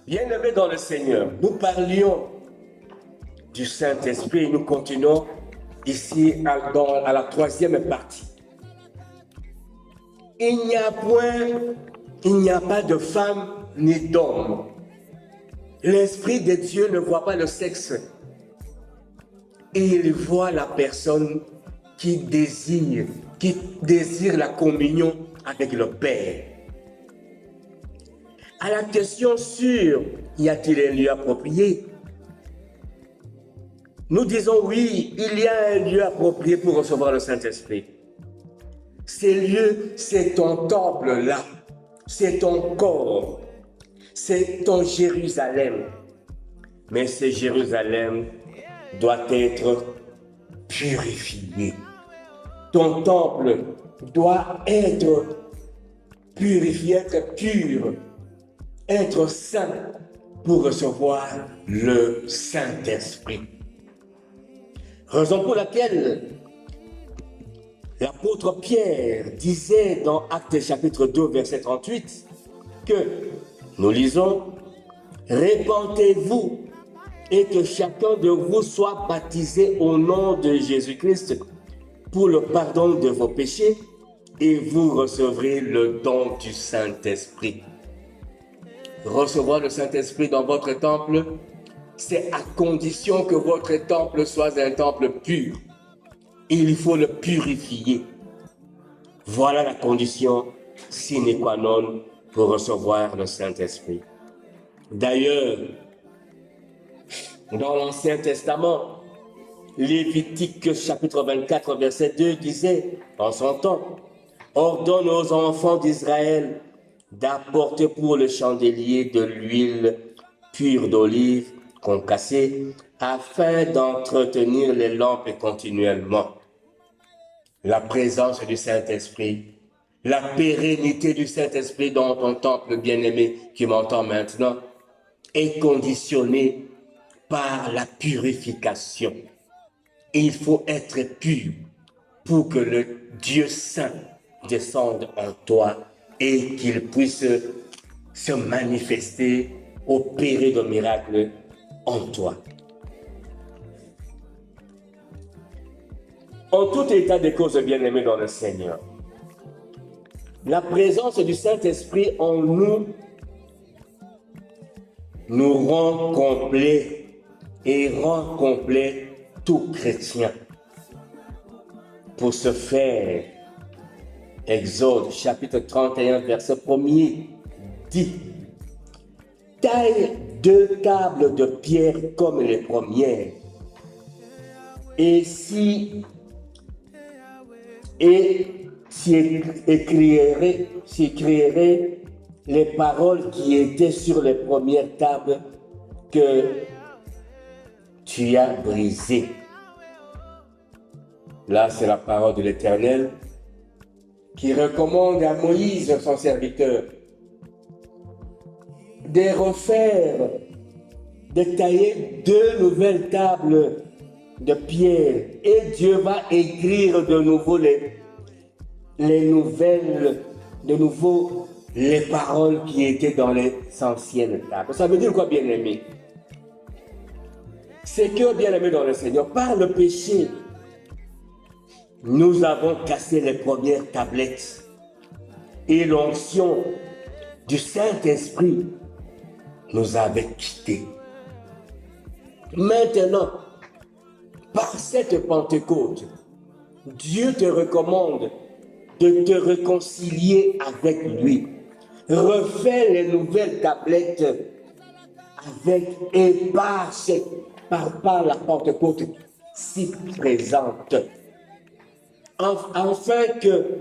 Bien-aimés dans le Seigneur, nous parlions du Saint-Esprit et nous continuons ici à la troisième partie. Il n'y a pas de femme ni d'homme. L'Esprit de Dieu ne voit pas le sexe. Il voit la personne qui désire la communion avec le Père. À la question sur y a-t-il un lieu approprié, nous disons oui, il y a un lieu approprié pour recevoir le Saint-Esprit. Ce lieu, c'est ton temple là, c'est ton corps, c'est ton Jérusalem. Mais ce Jérusalem doit être purifié. Ton temple doit être purifié, être pur, être saint pour recevoir le Saint-Esprit. Raison pour laquelle l'apôtre Pierre disait dans Actes chapitre 2, verset 38, que nous lisons « Répentez-vous et que chacun de vous soit baptisé au nom de Jésus-Christ pour le pardon de vos péchés et vous recevrez le don du Saint-Esprit. » Recevoir le Saint-Esprit dans votre temple, c'est à condition que votre temple soit un temple pur. Il faut le purifier. Voilà la condition sine qua non pour recevoir le Saint-Esprit. D'ailleurs, dans l'Ancien Testament, Lévitique chapitre 24, verset 2 disait, en son temps, « Ordonne aux enfants d'Israël d'apporter pour le chandelier de l'huile pure d'olive concassée, afin d'entretenir les lampes continuellement. » La présence du Saint-Esprit, la pérennité du Saint-Esprit dans ton temple bien-aimé qui m'entend maintenant, est conditionnée par la purification. Il faut être pur pour que le Dieu Saint descende en toi et qu'il puisse se manifester, opérer de miracles en toi. En tout état de cause, bien-aimés dans le Seigneur, la présence du Saint-Esprit en nous rend complet et rend complet tout chrétien. Pour ce faire, Exode chapitre 31 verset 1er dit « Taille 2 tables de pierre comme les premières, et s'y écrirait les paroles qui étaient sur les premières tables que tu as brisées. » Là, c'est la parole de l'Éternel qui recommande à Moïse, son serviteur, de refaire, de tailler 2 nouvelles tables de pierre, et Dieu va écrire de nouveau les paroles qui étaient dans les anciennes tables. Ça veut dire quoi, bien-aimé? C'est que, bien-aimé dans le Seigneur, par le péché, nous avons cassé les premières tablettes et l'onction du Saint-Esprit nous avait quittés. Maintenant, par cette Pentecôte, Dieu te recommande de te réconcilier avec lui. Refais les nouvelles tablettes avec et par la Pentecôte si présente. Afin que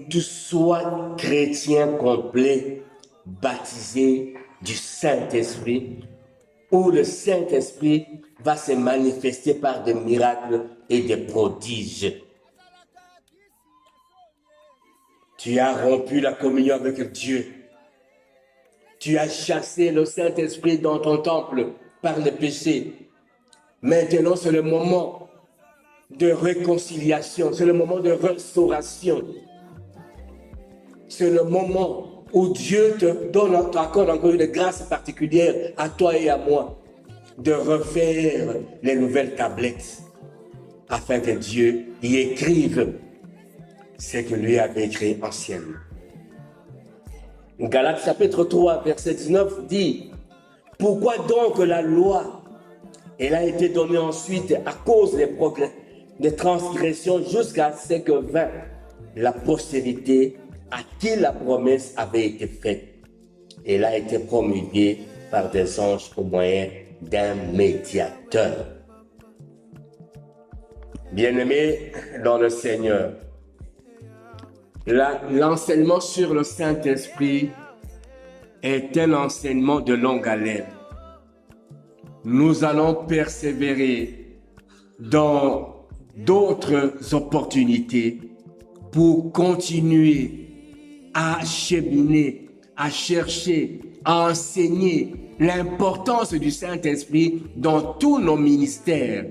tu sois chrétien complet, baptisé du Saint-Esprit, où le Saint-Esprit va se manifester par des miracles et des prodiges. Tu as rompu la communion avec Dieu. Tu as chassé le Saint-Esprit dans ton temple par le péché. Maintenant, c'est le moment de réconciliation, c'est le moment de restauration. C'est le moment où Dieu t'accorde encore une grâce particulière à toi et à moi de refaire les nouvelles tablettes afin que Dieu y écrive ce que lui avait écrit anciennement. Galates chapitre 3, verset 19 dit: pourquoi donc la loi, elle a été donnée ensuite à cause des transgressions jusqu'à ce que vint la postérité à qui la promesse avait été faite. Elle a été promulguée par des anges au moyen d'un médiateur. Bien-aimés dans le Seigneur, l'enseignement sur le Saint-Esprit est un enseignement de longue haleine. Nous allons persévérer dans d'autres opportunités pour continuer à cheminer, à chercher, à enseigner l'importance du Saint-Esprit dans tous nos ministères,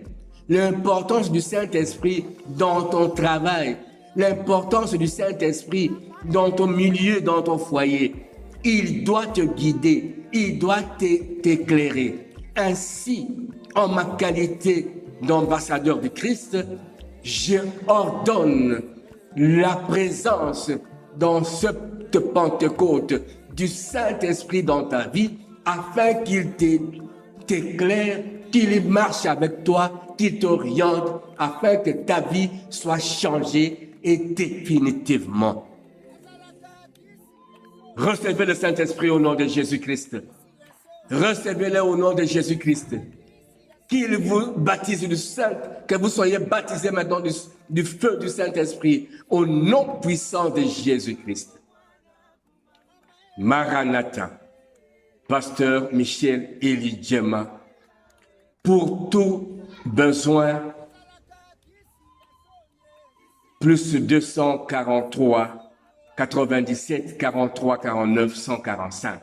l'importance du Saint-Esprit dans ton travail, l'importance du Saint-Esprit dans ton milieu, dans ton foyer. Il doit te guider, il doit t'éclairer. Ainsi, en ma qualité d'ambassadeur de Christ, je ordonne la présence dans cette Pentecôte du Saint-Esprit dans ta vie afin qu'il t'éclaire, qu'il marche avec toi, qu'il t'oriente afin que ta vie soit changée et définitivement. Recevez le Saint-Esprit au nom de Jésus-Christ. Recevez-le au nom de Jésus-Christ. Qu'il vous baptise du Saint, que vous soyez baptisés maintenant du feu du Saint-Esprit au nom puissant de Jésus-Christ. Maranatha, Pasteur Michel Elie Djema, pour tout besoin, plus 243 97 43 49 145.